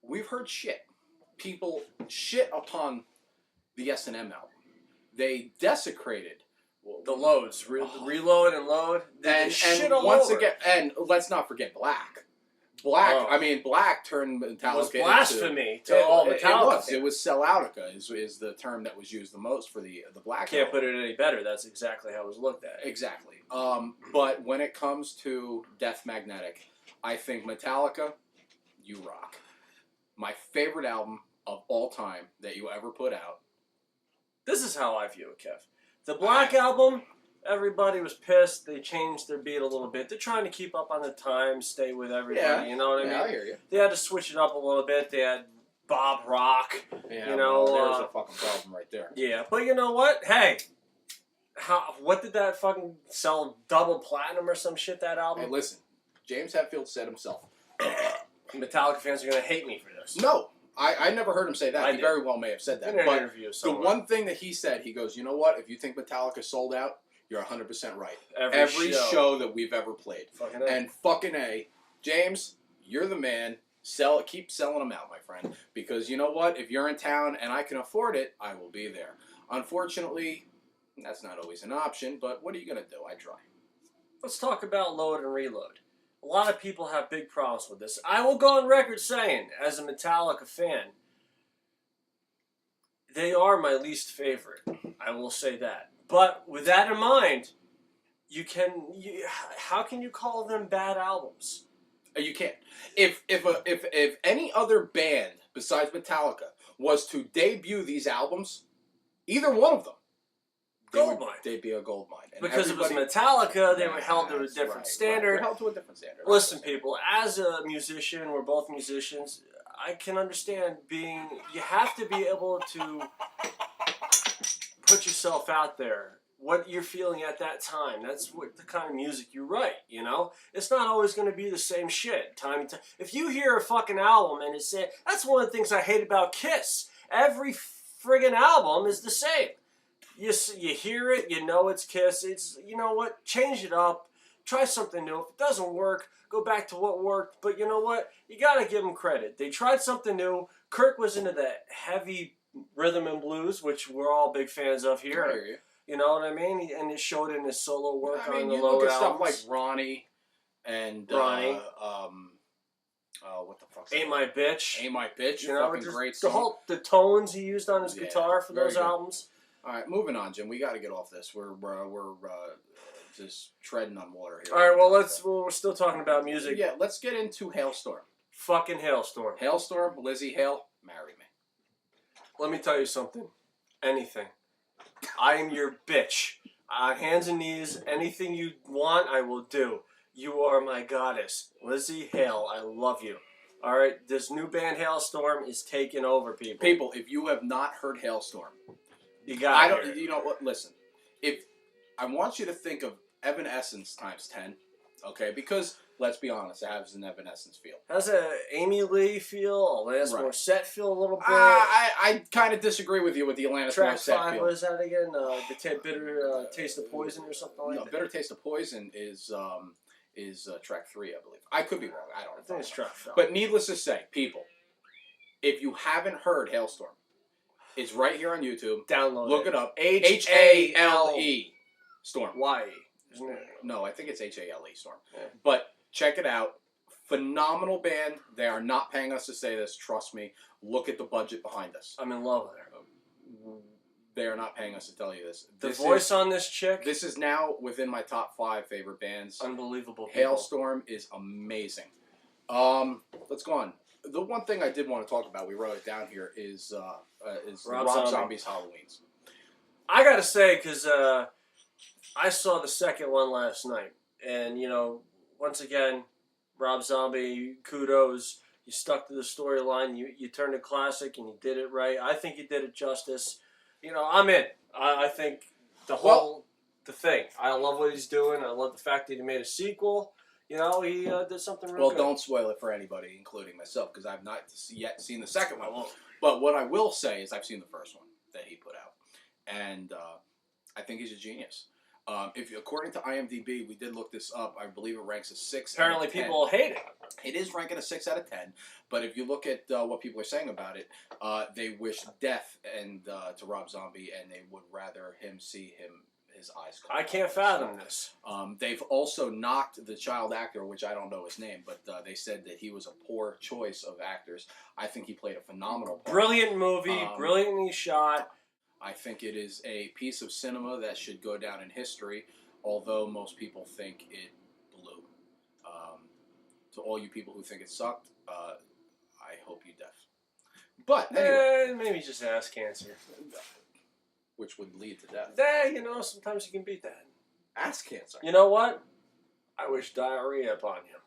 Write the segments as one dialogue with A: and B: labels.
A: we've heard shit. People shit upon the S&M album. They desecrated
B: the loads, reload and load,
A: and
B: shit all
A: once
B: over.
A: again, and let's not forget Black. Black turned Metallica
B: was blasphemy to all Metallica.
A: It was selloutica is the term that was used the most for the Black.
B: Can't put it any better. That's exactly how it was looked at.
A: Exactly. But when it comes to Death Magnetic, I think Metallica, you rock. My favorite album of all time that you ever put out.
B: This is how I view it, Kev. The Black Album, everybody was pissed. They changed their beat a little bit. They're trying to keep up on the times, stay with everybody.
A: Yeah.
B: You know what I mean?
A: I hear you.
B: They had to switch it up a little bit. They had Bob Rock.
A: Yeah,
B: you know,
A: there's a fucking problem right there.
B: Yeah, but you know what? Hey, what did that fucking sell? Double platinum or some shit? That album?
A: Hey, listen, James Hetfield said himself.
B: Metallica fans are gonna hate me for this.
A: No, I never heard him say that.
B: I
A: He
B: did.
A: very well may have said that.
B: In an
A: But
B: interview
A: the
B: somewhere.
A: one thing that he said, he goes, you know what? If you think Metallica sold out, you're 100% right. Every show that we've ever played.
B: Fucking A.
A: And fucking A. James, you're the man. Keep selling them out, my friend. Because you know what? If you're in town and I can afford it, I will be there. Unfortunately, that's not always an option, but what are you going to do? I try.
B: Let's talk about load and reload. A lot of people have big problems with this. I will go on record saying, as a Metallica fan, they are my least favorite. I will say that. But with that in mind, how can you call them bad albums?
A: You can't. If any other band besides Metallica was to debut these albums, either one of them, they'd be a gold mine. And
B: because it was Metallica, they were held to a different standard.
A: They're held to a different standard.
B: Listen, people, as a musician, we're both musicians, I can understand you have to be able to put yourself out there. What you're feeling at that time. That's what the kind of music you write, you know? It's not always going to be the same shit. Time to time. If you hear a fucking album and it's that's one of the things I hate about Kiss. Every friggin' album is the same. You hear it, you know it's Kiss. It's, you know what? Change it up. Try something new. If it doesn't work, go back to what worked. But you know what? You got to give them credit. They tried something new. Kirk was into the heavy rhythm and blues, which we're all big fans of here.
A: I hear you.
B: You know what I mean? And it showed in his solo work on the
A: you
B: lower
A: look at
B: albums.
A: stuff like Ronnie and what the fuck?
B: Ain't My Bitch.
A: Ain't My Bitch.
B: You know,
A: fucking great song.
B: the tones he used on his guitar for those albums.
A: All right, moving on, Jim. We got to get off this. We're just treading on water here.
B: All right, well we're still talking about music.
A: Yeah, let's get into Hailstorm.
B: Fucking Hailstorm.
A: Hailstorm, Lizzie Hale, marry me.
B: Let me tell you something. Anything. I am your bitch. Hands and knees, anything you want, I will do. You are my goddess. Lizzie Hale, I love you. All right, this new band Hailstorm is taking over, people.
A: People, if you have not heard Hailstorm,
B: you got it.
A: You know what? Listen, if I want you to think of Evanescence times 10, okay? Because let's be honest, it has an Evanescence feel.
B: Has a Amy Lee feel, Alanis Morissette feel a little bit.
A: I kind of disagree with you with the Alanis
B: Track
A: Morissette
B: 5,
A: feel.
B: what is that again? The bitter taste of poison or something like that.
A: No, Bitter Taste of Poison is track 3, I believe. I could be wrong. I don't know.
B: I think it's track 5.
A: But needless to say, people, if you haven't heard Hailstorm, it's right here on YouTube.
B: Download
A: Look it up.
B: Hale.
A: Storm.
B: Y, isn't it?
A: No, I think it's Hale Storm.
B: Yeah.
A: But check it out. Phenomenal band. They are not paying us to say this. Trust me. Look at the budget behind us.
B: I'm in love with her.
A: They are not paying us to tell you this.
B: The voice on this chick.
A: This is now within my top 5 favorite bands.
B: Unbelievable.
A: Hailstorm is amazing. Let's go on. The one thing I did want to talk about, we wrote it down here, is Rob Zombie's Halloweens.
B: I gotta say, because I saw the second one last night, and you know, once again, Rob Zombie, kudos. You stuck to the storyline. You turned it classic, and you did it right. I think you did it justice. You know, I'm in. I think the thing. I love what he's doing. I love the fact that he made a sequel. You know, he did something real good.
A: Well, don't spoil it for anybody, including myself, because I've not yet seen the second one. But what I will say is I've seen the first one that he put out. And I think he's a genius. According to IMDb, we did look this up. I believe it ranks a 6.
B: Apparently,
A: out of 10.
B: people hate it.
A: It is ranking a 6 out of 10. But if you look at what people are saying about it, they wish death to Rob Zombie, and they would rather him see his eyes.
B: I can't fathom this.
A: They've also knocked the child actor, which I don't know his name, but they said that he was a poor choice of actors. I think he played a phenomenal part.
B: Brilliant movie, brilliantly shot.
A: I think it is a piece of cinema that should go down in history, although most people think it blew. To all you people who think it sucked, I hope you deaf. But anyway,
B: Maybe just ass cancer.
A: Which would lead to death.
B: Sometimes you can beat that.
A: Ass cancer.
B: You know what? I wish diarrhea upon you.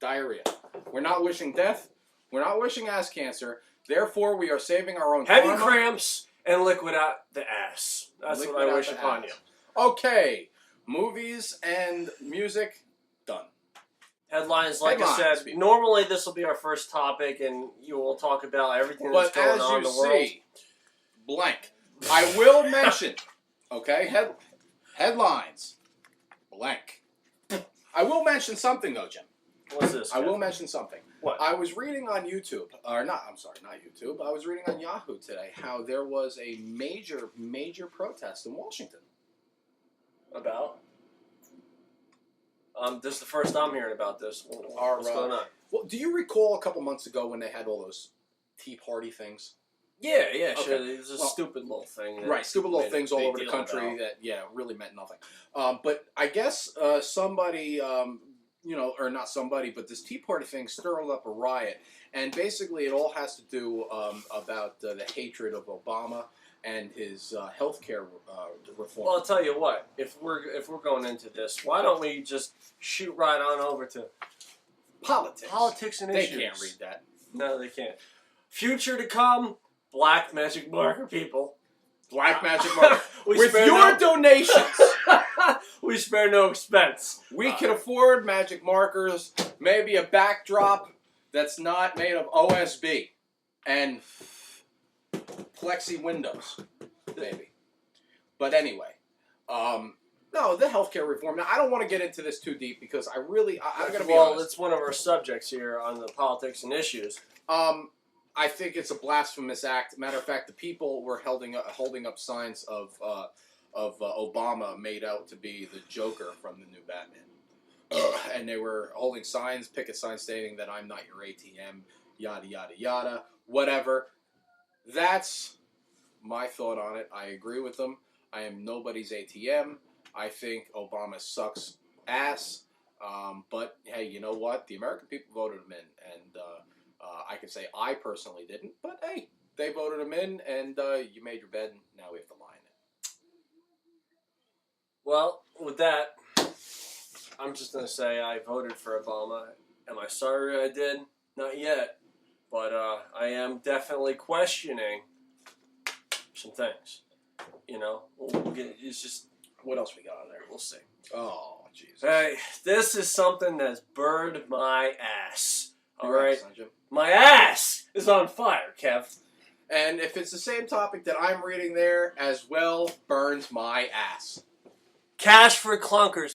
A: Diarrhea. We're not wishing death. We're not wishing ass cancer. Therefore, we are saving our own
B: Heavy
A: karma.
B: cramps and liquid out the ass. That's
A: Liquid
B: what I
A: out
B: wish
A: the
B: upon
A: ass.
B: you.
A: Okay. Movies and music, done.
B: Headlines, like
A: Headlines,
B: I said,
A: people.
B: normally this will be our first topic, and you will talk about everything that's
A: But
B: going
A: as
B: on in
A: you
B: the world.
A: see, blank. I will mention, okay, headlines, blank. I will mention something though, Jim.
B: What's this?
A: I will mention something.
B: What?
A: I was reading on YouTube, not YouTube. I was reading on Yahoo today how there was a major protest in Washington.
B: About? This is the first I'm hearing about this. What's going on?
A: Well, do you recall a couple months ago when they had all those Tea Party things?
B: Yeah,
A: Okay.
B: sure. It's a stupid little thing.
A: Right, stupid little
B: made a
A: things all
B: big
A: over the
B: deal
A: country
B: about.
A: that, really meant nothing. But I guess somebody, or not somebody, but this Tea Party thing stirred up a riot. And basically it all has to do about the hatred of Obama and his health care reform.
B: Well, I'll tell you what. If we're going into this, why don't we just shoot right on over to
A: Politics
B: and
A: They
B: issues?
A: can't read that.
B: No, they can't. Future to come. Black magic marker people.
A: Black magic marker.
B: We
A: With
B: spare
A: your
B: no-
A: donations,
B: we spare no expense.
A: we can afford magic markers, maybe a backdrop that's not made of OSB, and plexi windows, maybe. But anyway, no, the healthcare reform. Now, I don't want to get into this too deep because I'm going to be honest.
B: It's one of our subjects here on the politics and issues.
A: I think it's a blasphemous act. Matter of fact, the people were holding up signs of Obama made out to be the Joker from the new Batman. And they were holding picket signs stating that I'm not your ATM, yada, yada, yada, whatever. That's my thought on it. I agree with them. I am nobody's ATM. I think Obama sucks ass. But, hey, you know what? The American people voted him in. And I can say I personally didn't. But, hey, they voted him in, and you made your bed, and now we have to lie in it.
B: Well, with that, I'm just going to say I voted for Obama. Am I sorry I did? Not yet. But I am definitely questioning some things. It's just...
A: What else we got on there?
B: We'll see.
A: Oh, Jesus.
B: Hey, this is something that's burned my ass. All right?
A: Son, Jim.
B: My ass is on fire, Kev.
A: And if it's the same topic that I'm reading there as well, burns my ass.
B: Cash for clunkers.